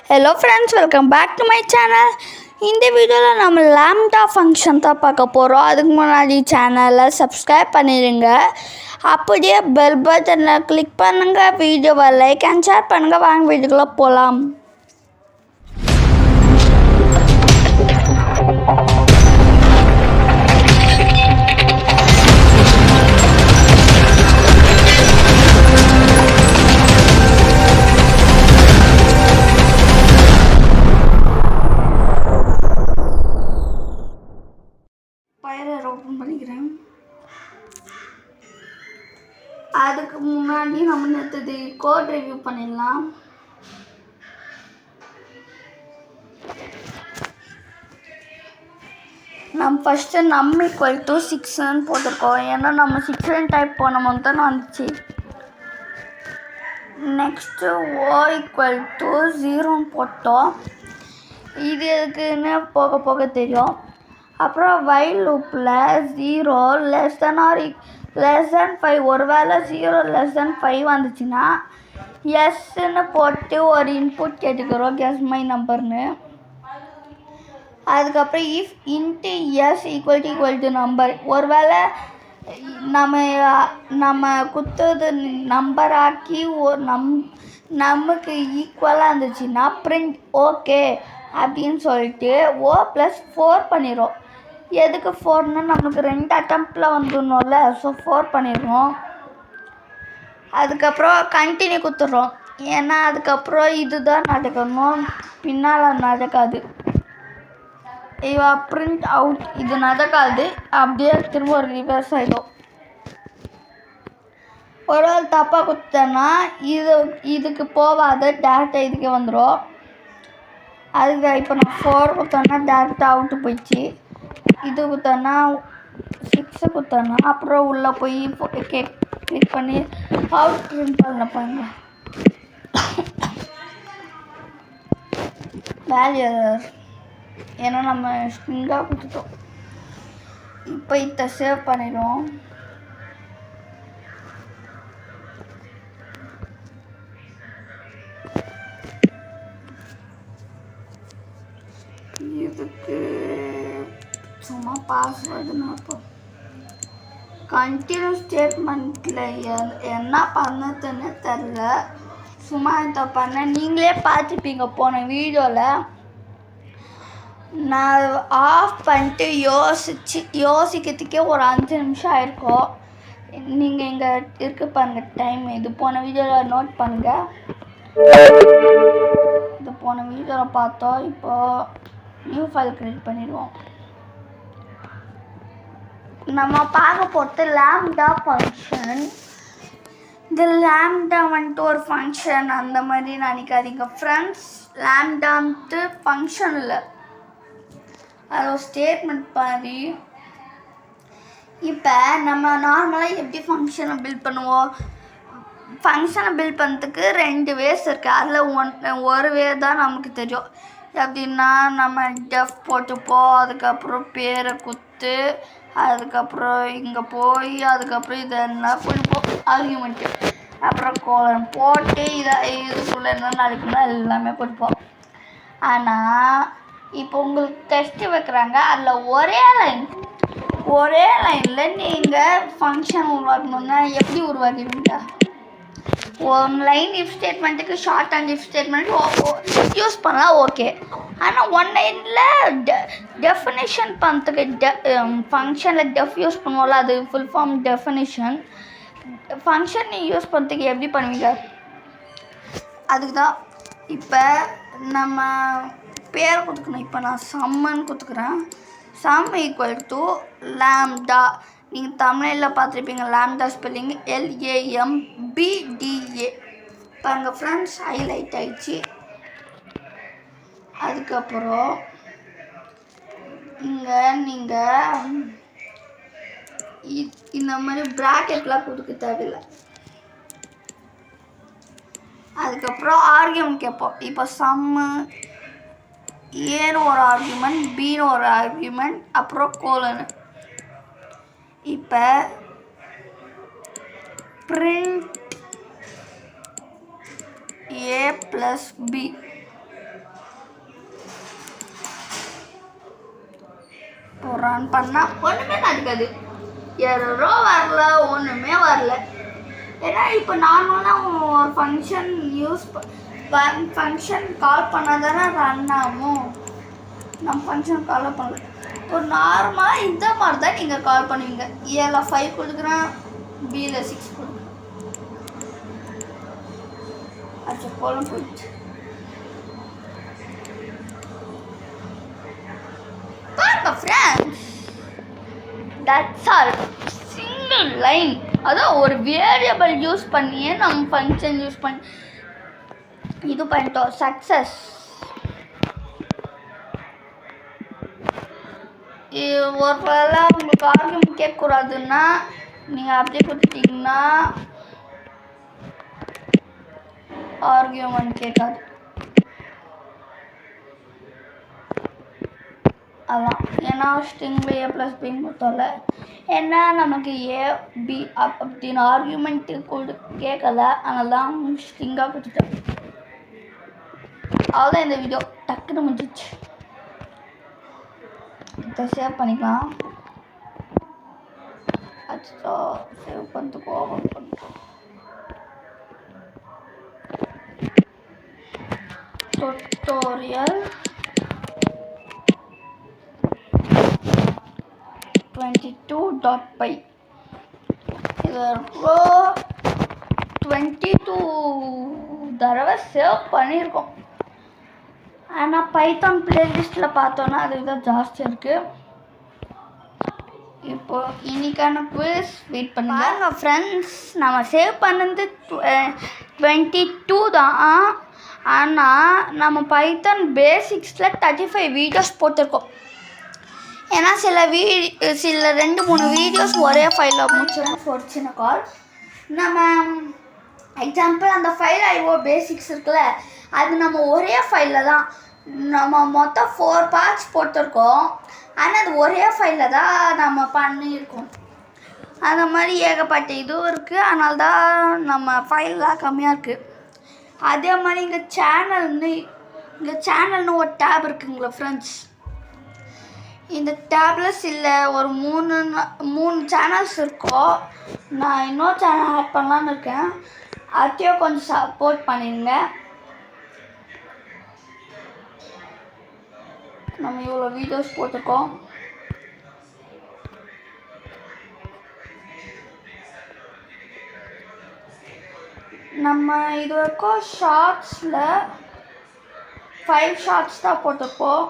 Hello friends, welcome back to my channel. இந்த வீடியோவில் நம்ம lambda ஃபங்க்ஷன் தான் பார்க்க போகிறோம். அதுக்கு முன்னாடி சேனலை சப்ஸ்கிரைப் பண்ணிடுங்க. அப்படியே பெல் பட்டனை கிளிக் பண்ணுங்கள், வீடியோவை லைக் அண்ட் ஷேர் பண்ணுங்கள். வாங்க வீடியோக்குள்ளே போகலாம். ஓப்பன் பண்ணிக்கிறேன். அதுக்கு முன்னாடி நம்ம நேற்று கோட் ரிவ்யூ பண்ணிடலாம். நம்ம ஃபஸ்ட்டு நம்ம ஈக்குவல் டு 6 போட்டிருக்கோம். ஏன்னா நம்ம 6 டைப் போனோம் தான் வந்துச்சு. நெக்ஸ்ட்டு ஓ ஈக்குவல் டு 0 போட்டோம். இது எதுக்குன்னு போக போக தெரியும். அப்புறம் வைல் லூப்பில் 0 less than 5 ஒருவேளை 0 less than 5 வந்துச்சுன்னா எஸ்ன்னு போட்டு ஒரு இன்புட் கேட்டுக்கிறோம், கெஸ் மை நம்பர்னு. அதுக்கப்புறம் if int S equal to number ஒருவேளை நம்ம குத்துறது நம்பர் ஆக்கி நமக்கு ஈக்குவலாக இருந்துச்சுன்னா பிரிண்ட் ஓகே அப்படின்னு சொல்லிட்டு ஓ ப்ளஸ் 4 பண்ணிடுறோம். எதுக்கு 4ன்னு நமக்கு 2 அட்டம்ப்டில் வந்துடணும்ல, ஸோ 4 பண்ணிடுறோம். அதுக்கப்புறம் கண்டினியூ கொடுத்துட்றோம். ஏன்னா அதுக்கப்புறம் இதுதான் நடக்கணும், பின்னால் நடக்காது. இவா பிரிண்ட் அவுட் இது நடக்காது, அப்படியே திரும்ப ஒரு ரிவர்ஸ் ஆகிடும். ஒரு ஆள் தப்பாக கொடுத்தேன்னா இதுக்கு போகாத, டேரெக்டாக இதுக்கே வந்துடும். அதுக்கு இப்போ நான் 4 கொடுத்தோன்னா டேரெக்டாக அவுட்டு போயிடுச்சு. இது கொடுத்தோன்னா 6 கொடுத்தோன்னா அப்புறம் உள்ளே போய் கிளிக் பண்ணி அவுட் பிரிண்ட் பண்ணப்பாங்க. வேல்யூ ஏன்னா நம்ம ஸ்ட்ரிங்காக கொடுத்துட்டோம். இப்போ இதை சேவ் பண்ணிடுவோம். இதுக்கு சும்மா பாஸ்வேர்டு மாப்போம். கண்டினியூ ஸ்டேட்மெண்ட்டில் என்ன பண்ணதுன்னு தெரில, சும்மா இதை பண்ண நீங்களே பார்த்துப்பீங்க. போன வீடியோவில் நான் ஆஃப் பண்ணிட்டு யோசிக்கிறதுக்கே ஒரு 5 நிமிஷம் ஆயிருக்கும். நீங்கள் இங்கே இருக்கு பாருங்கள் டைம். இது போன வீடியோவில் நோட் பண்ணுங்கள். இது போன வீடியோவில் பார்த்தோம். இப்போது நியூ ஃபைல் க்ரியேட் பண்ணிடுவோம். நம்ம பார்க்க போகிறது lambda ஃபங்க்ஷன். இந்த lambda வந்துட்டு ஒரு ஃபங்க்ஷன் அந்த மாதிரி நினைக்காதீங்க ஃப்ரெண்ட்ஸ். lambdaன்ட்டு ஃபங்க்ஷன் இல்லை, அது ஒரு ஸ்டேட்மெண்ட் மாதிரி. இப்போ நம்ம நார்மலாக எப்படி ஃபங்க்ஷனை பில்ட் பண்ணுவோம்? ஃபங்க்ஷனை பில்ட் பண்ணுறதுக்கு 2 வேஸ் இருக்குது. அதில் ஒரு வே தான் நமக்கு தெரியும். எப்படின்னா நம்ம டெஃப் போட்டுப்போம், அதுக்கப்புறம் பேரை குத்து, அதுக்கப்புறம் இங்கே போய் அதுக்கப்புறம் இதை என்ன கொடுப்போம் ஆர்கியூமெண்ட்டு, அப்புறம் கோலன் போட்டு இதுக்குள்ளே என்ன நடக்குன்னா எல்லாமே கொடுப்போம். ஆனால் இப்போ உங்களுக்கு டெஸ்ட்டு வைக்கிறாங்க, அதில் ஒரே லைனில் நீங்கள் ஃபங்க்ஷன் உருவாக்கணுன்னா எப்படி உருவாக்குவீங்க? 1 லைன் இஃப் ஸ்டேட்மெண்ட்டுக்கு short and if statement use பண்ணலாம், ஓகே. ஆனால் 1 லைனில் டெஃபினேஷன் பண்ணுறதுக்கு ஃபங்க்ஷனில் டெஃப் யூஸ் பண்ணுவோம்ல, அது full form definition. Function use பண்ணுறதுக்கு எப்படி பண்ணுவீங்க? அதுக்கு தான் இப்போ நம்ம பேர் கொடுத்துக்கணும். இப்போ நான் சம்மன்னு கொடுத்துக்கிறேன். Some equal to lambda. நீங்கள் தமிழில் பார்த்துருப்பீங்க, lambda ஸ்பெல்லிங் LAMBDA. பாருங்கள் ஃப்ரெண்ட்ஸ், ஹைலைட் ஆயிடுச்சு. அதுக்கப்புறம் இங்கே நீங்கள் இந்த மாதிரி ப்ராக்கெட்லாம் கொடுக்க தேவையில்லை. அதுக்கப்புறம் ஆர்கியூமெண்ட் கேட்போம். இப்போ சம்மு ஏன்னு ஒரு ஆர்கியூமெண்ட், பின்னு ஒரு ஆர்கியூமெண்ட், அப்புறம் கோலனு. இப்போ print a plus b run பண்ணால் ஒன்றுமே நடக்காது. எரரோ வரல, ஒன்றுமே வரல. ஏன்னா இப்போ நார்மலாக ஒரு ஃபங்க்ஷன் ஃபங்க்ஷன் கால் பண்ணால் தானே ரன் ஆகும். நம்ம ஃபங்க்ஷன் கால் பண்ணல. ஒரு நார்மலாக இந்த மாதிரி தான் நீங்கள் கால் பண்ணுவீங்க. ஏல 5 கொடுக்குறேன், பியில் 6 கொடுக்குறேன். அச்சா கோலம் போயிடுச்சு. பாருங்க friends, that's all. Single line, அதான் ஒரு வேரியபிள் யூஸ் பண்ணியே நம்ம ஃபங்க்ஷன் யூஸ் பண்ணி இது பண்ணிட்டோம். சக்ஸஸ். ஒரு வேளை உங்களுக்கு ஆர்கியூமெண்ட் கேட்கக்கூடாதுன்னா நீங்கள் அப்படியே கொடுத்துட்டிங்கன்னா ஆர்கியூமெண்ட் கேட்காது. அதான் ஏன்னா ஸ்ட்ரிங்கில் ஏ ப்ளஸ் பின்னு கொடுத்தோம்ல, ஏன்னா நமக்கு ஏ பி அப்படின்னு ஆர்கியூமெண்ட்டு கேட்கல, அதனால தான் ஸ்ட்ரிங்காக கொடுத்துட்டேன். அவ்வளோதான் இந்த வீடியோ டக்குன்னு முடிஞ்சிச்சு. இதை சேவ் பண்ணிக்கலாம். அச்சோ சேவ் பண்ணிட்டு ஓப்பன் பண்ணிட்டோம். Tutorial 22.py. இது 22 தடவை சேவ் பண்ணியிருக்கோம். ஆனால் பைத்தான் பிளேலிஸ்ட்டில் பார்த்தோன்னா அது தான் ஜாஸ்தியாக இருக்குது. இப்போ இன்னைக்கான குவிஸ் வெயிட் பண்ணுங்க ஃப்ரெண்ட்ஸ். நம்ம சேவ் பண்ணது 22 தான். ஆனால் நம்ம பைத்தான் பேசிக்ஸில் 35 வீடியோஸ் போட்டிருக்கோம். ஏன்னா சில 2-3 வீடியோஸ் ஒரே ஃபைலில் முடிச்சிடும். ஒரு சின்ன கால் நம்ம எக்ஸாம்பிள் அந்த ஃபைல் ஐஓ பேசிக்ஸ் இருக்குல்ல, அது நம்ம ஒரே ஃபைலில் தான் நம்ம மொத்தம் 4 பார்ட்ஸ் போட்டிருக்கோம். ஆனால் அது ஒரே ஃபைலில் தான் நம்ம பண்ணியிருக்கோம். அந்த மாதிரி ஏகப்பட்ட இதுவும் இருக்குது. அதனால தான் நம்ம ஃபைல்லாம் கம்மியாக இருக்குது. அதே மாதிரி இங்கே சேனல்னு ஒரு டேப் இருக்குங்களா ஃப்ரெண்ட்ஸ். இந்த டேப்லெஸ் இல்லை ஒரு 3 சேனல்ஸ் இருக்கும். நான் இன்னொரு சேனல் ஆட் பண்ணலான்னு இருக்கேன். அதையும் கொஞ்சம் சப்போர்ட் பண்ணிடுங்க. நம்ம இவ்வளோ வீடியோஸ் போட்டிருக்கோம். நம்ம இது வரைக்கும் ஷார்ட்ஸில் 5 ஷார்ட்ஸ் தான் போட்டிருக்கோம்.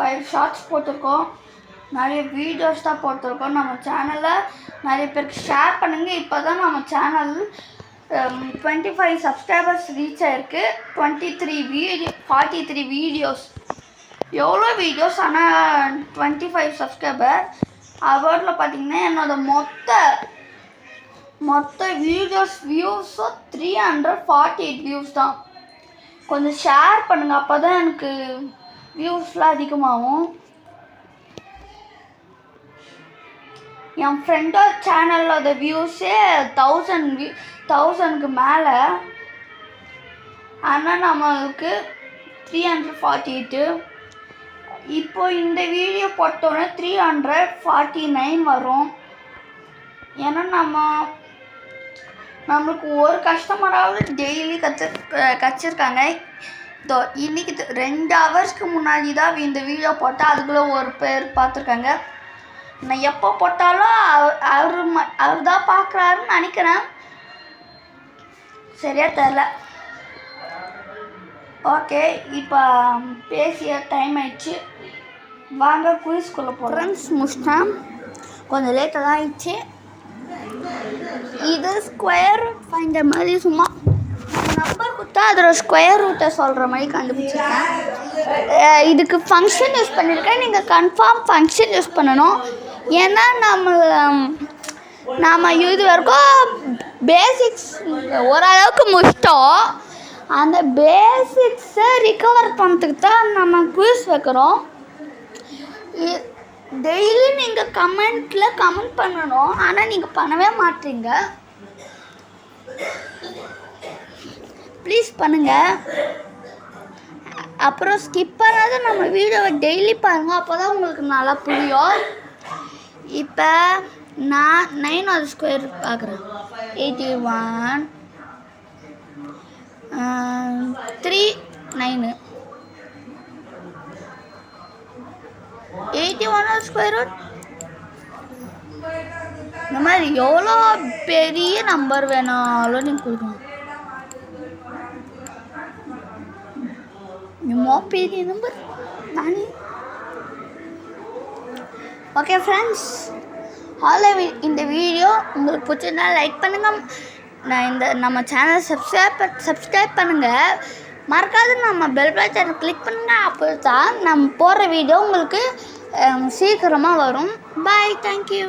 5 ஷார்ட்ஸ் போட்டிருக்கோம். நிறைய வீடியோஸ் தான் போட்டிருக்கோம். நம்ம சேனலை நிறைய பேருக்கு ஷேர் பண்ணுங்கள். இப்போ தான் நம்ம சேனல் 25 சப்ஸ்கிரைபர்ஸ் ரீச் ஆகிருக்கு. 43 வீடியோஸ். எவ்வளோ வீடியோஸ், ஆனால் 25 சப்ஸ்கிரைபர். அவார்டில் பார்த்திங்கன்னா என்னோடய மொத்த வியூஸும் 348 வியூஸ் தான். கொஞ்சம் ஷேர் பண்ணுங்கள், அப்போ தான் எனக்கு வியூஸ்லாம் அதிகமாகும். என் ஃப்ரெண்டோட சேனலோட வியூஸே 1000க்கு மேலே. ஆனால் நம்மளுக்கு 348. இப்போ இந்த வீடியோ போட்டோன்னே 349 வரும். ஏன்னா நம்மளுக்கு ஒரு கஸ்டமராவது டெய்லி கச்சிருக்காங்க. இன்னைக்கு 2 ஹவர்ஸ்க்கு முன்னாடி தான் இந்த வீடியோ போட்டால் அதுக்குள்ளே ஒரு பேர் பார்த்துருக்காங்க. நான் எப்போ போட்டாலும் அவர் தான் பார்க்குறாருன்னு நினைக்கிறேன். சரியாக தெரில. ஓகே, இப்போ பேசிய டைம் ஆயிடுச்சு. வாங்க குயிஸ்குள்ளே போகிறோம். ஃப்ரெண்ட்ஸ் முடிச்சிட்டேன். கொஞ்சம் லேட்டாக தான் ஆயிடுச்சு. இது ஸ்கொயர் ரூட் ஃபைண்டர் மாதிரி சும்மா நம்பர் கொடுத்தா அதோட ஸ்கொயர் ரூட்டை சொல்கிற மாதிரி கண்டுபிடிச்சிருக்கேன். இதுக்கு ஃபங்க்ஷன் யூஸ் பண்ணியிருக்கேன். நீங்கள் கன்ஃபார்ம் ஃபங்க்ஷன் யூஸ் பண்ணணும். ஏன்னா நம்ம இது வரைக்கும் பேசிக்ஸ் ஓரளவுக்கு முடிச்சிட்டோம். அந்த பேசிக்ஸை ரிகவர் பண்ணுறதுக்கு தான் நம்ம குவிஸ் வைக்கிறோம். டெய்லி நீங்கள் கமெண்ட் பண்ணணும். ஆனால் நீங்கள் பண்ணவே மாட்டீங்க. ப்ளீஸ் பண்ணுங்கள். அப்புறம் ஸ்கிப் பண்ணாத நம்ம வீடியோவை டெய்லி பாருங்கள், அப்போ தான் உங்களுக்கு நல்லா புரியும். இப்போ நான் 9 பார்க்குறேன். 81 3 9 81 இந்த மாதிரி எவ்வளோ பெரிய நம்பர் வேணாலும் நீங்கள் கொடுக்கணும். ரொம்ப பெரிய நம்பர் நானே. ஓகே ஃப்ரெண்ட்ஸ், இந்த வீடியோ உங்களுக்கு பிடிச்சிருந்தா லைக் பண்ணுங்கள். நம்ம சேனல் சப்ஸ்கிரைப் பண்ணுங்கள். மறக்காது நம்ம பெல் பட்டனை கிளிக் பண்ணுங்கள். அப்போ தான் நம்ம போடுற வீடியோ உங்களுக்கு சீக்கிரமாக வரும். பாய், தேங்க்யூ.